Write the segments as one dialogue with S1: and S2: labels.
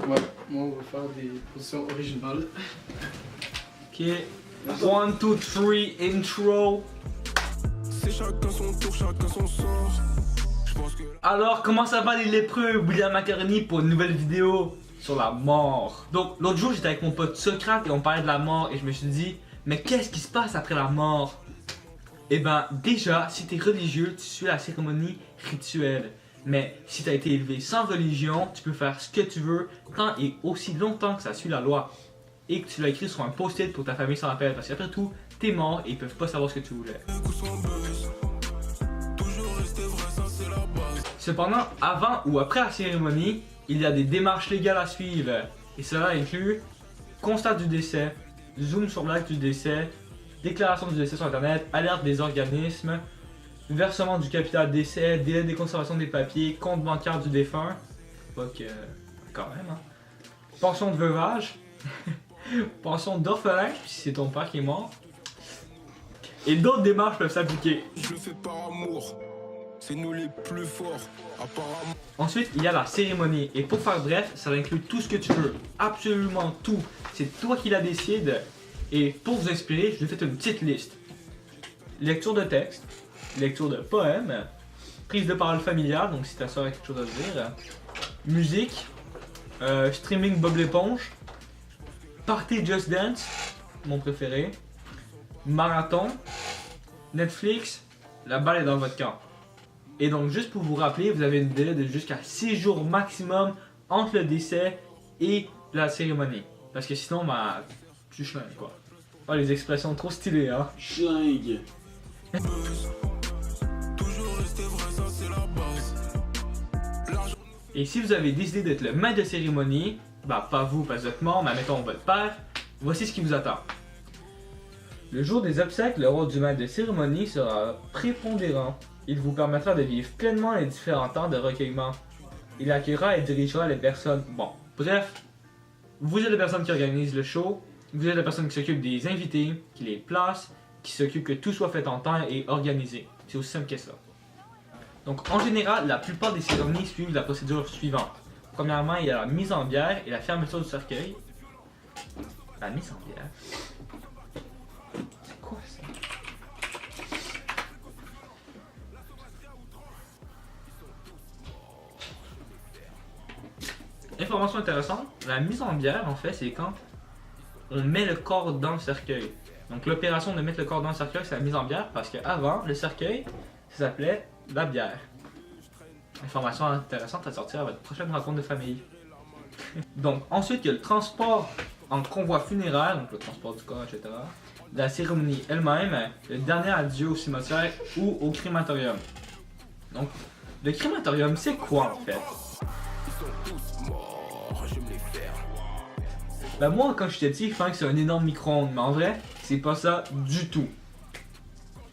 S1: Ouais, moi on va faire des positions originales.
S2: Ok. 1, 2, 3, intro.
S3: C'est chacun son tour, chacun son sort.
S2: Alors, comment ça va les lépreux? William Macaroni pour une nouvelle vidéo sur la mort. Donc, l'autre jour, j'étais avec mon pote Socrate et on parlait de la mort et je me suis dit, mais qu'est-ce qui se passe après la mort? Eh ben, déjà, si t'es religieux, tu suis la cérémonie rituelle. Mais si t'as été élevé sans religion, tu peux faire ce que tu veux tant et aussi longtemps que ça suit la loi. Et que tu l'as écrit sur un post-it pour ta famille s'en rappelle. Parce qu'après tout, t'es mort et ils peuvent pas savoir ce que tu voulais. Cependant, avant ou après la cérémonie, il y a des démarches légales à suivre. Et cela inclut constat du décès, zoom sur l'acte du décès, déclaration du décès sur internet, alerte des organismes, versement du capital décès, délai de conservation des papiers, compte bancaire du défunt, pas que quand même, hein. Pension de veuvage, pension d'orphelin, si c'est ton père qui est mort, et d'autres démarches peuvent s'appliquer.
S3: Je le fais par amour, c'est nous les plus forts, apparemment.
S2: Ensuite, il y a la cérémonie, et pour faire bref, ça inclut tout ce que tu veux, absolument tout. C'est toi qui la décides, et pour vous inspirer, je vous ai fait une petite liste. Lecture de texte, lecture de poèmes, prise de parole familiale, donc si ta soeur a quelque chose à dire, musique, streaming Bob l'éponge, party Just Dance, mon préféré, marathon, Netflix, la balle est dans votre camp. Et donc juste pour vous rappeler, vous avez une délai de jusqu'à 6 jours maximum entre le décès et la cérémonie. Parce que sinon, bah, tu schlingues quoi. Oh, les expressions trop stylées, hein.
S1: Schlingue.
S2: Et si vous avez décidé d'être le maître de cérémonie, bah pas vous parce que vous êtes mort, mais mettons votre père, voici ce qui vous attend. Le jour des obsèques, le rôle du maître de cérémonie sera prépondérant. Il vous permettra de vivre pleinement les différents temps de recueillement. Il accueillera et dirigera les personnes. Bon, bref, vous êtes la personne qui organise le show, vous êtes la personne qui s'occupe des invités, qui les place, qui s'occupe que tout soit fait en temps et organisé. C'est aussi simple que ça. Donc en général, la plupart des cérémonies suivent la procédure suivante. Premièrement, il y a la mise en bière et la fermeture du cercueil. La mise en bière. C'est quoi ça? Information intéressante, la mise en bière en fait c'est quand on met le corps dans le cercueil. Donc l'opération de mettre le corps dans le cercueil c'est la mise en bière parce qu'avant le cercueil ça s'appelait la bière. Information intéressante à sortir à votre prochaine rencontre de famille. Donc ensuite il y a le transport en convoi funéraire, donc le transport du corps etc. La cérémonie elle-même, le dernier adieu au cimetière ou au crématorium. Donc le crématorium c'est quoi en fait? Ben moi quand j'étais petit, je pensais que c'est un énorme micro-ondes, mais en vrai, c'est pas ça du tout.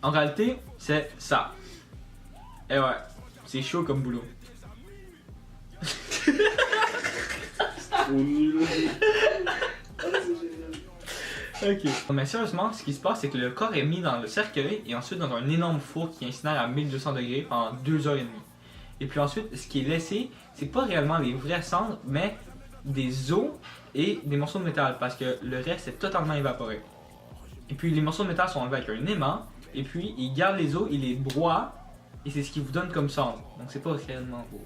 S2: En réalité, c'est ça. Et ouais, c'est chaud comme boulot.
S1: Trop nul. Ah, c'est génial.
S2: Ok. Mais sérieusement, ce qui se passe, c'est que le corps est mis dans le cercueil et ensuite dans un énorme four qui incinère à 1200 degrés pendant 2h30. Et puis ensuite, ce qui est laissé, c'est pas réellement les vraies cendres, mais des os et des morceaux de métal parce que le reste est totalement évaporé. Et puis les morceaux de métal sont enlevés avec un aimant et puis ils gardent les os, ils les broient et c'est ce qui vous donne comme cendre. Donc c'est pas réellement vos...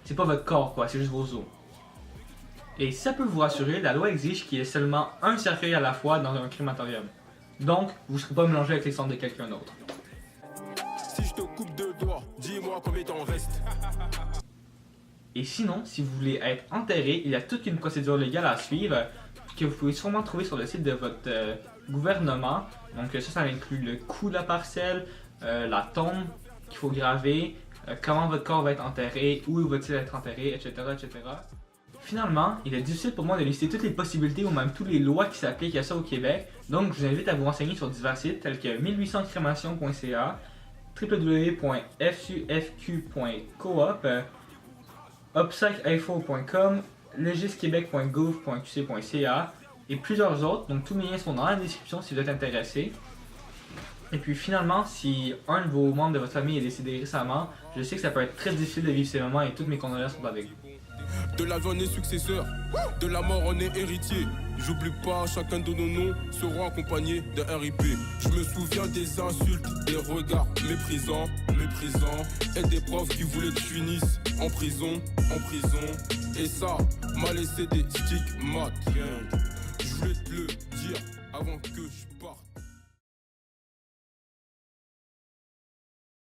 S2: C'est pas votre corps quoi, c'est juste vos os. Et si ça peut vous rassurer, la loi exige qu'il y ait seulement un cercueil à la fois dans un crématorium. Donc vous ne serez pas mélangé avec les cendres de quelqu'un d'autre.
S3: Si je te coupe deux doigts, dis-moi combien t'en reste.
S2: Et sinon, si vous voulez être enterré, il y a toute une procédure légale à suivre que vous pouvez sûrement trouver sur le site de votre gouvernement. Donc ça inclut le coût de la parcelle, la tombe qu'il faut graver, comment votre corps va être enterré, où va-t-il être enterré, etc., etc. Finalement, il est difficile pour moi de lister toutes les possibilités ou même toutes les lois qui s'appliquent à ça au Québec. Donc je vous invite à vous renseigner sur divers sites tels que 1800crémation.ca, www.fufq.coop, obsèqueinfo.com, legisquebec.gouv.qc.ca et plusieurs autres, donc tous mes liens sont dans la description si vous êtes intéressé. Et puis finalement, si un de vos membres de votre famille est décédé récemment, je sais que ça peut être très difficile de vivre ces moments et toutes mes condoléances sont avec vous.
S3: De la vie on est successeur, de la mort on est héritier. J'oublie pas, chacun de nos noms seront accompagnés d'un RIP. Je me souviens des insultes, des regards méprisants, et des profs qui voulaient que je finisse en prison. Et ça m'a laissé des stigmates.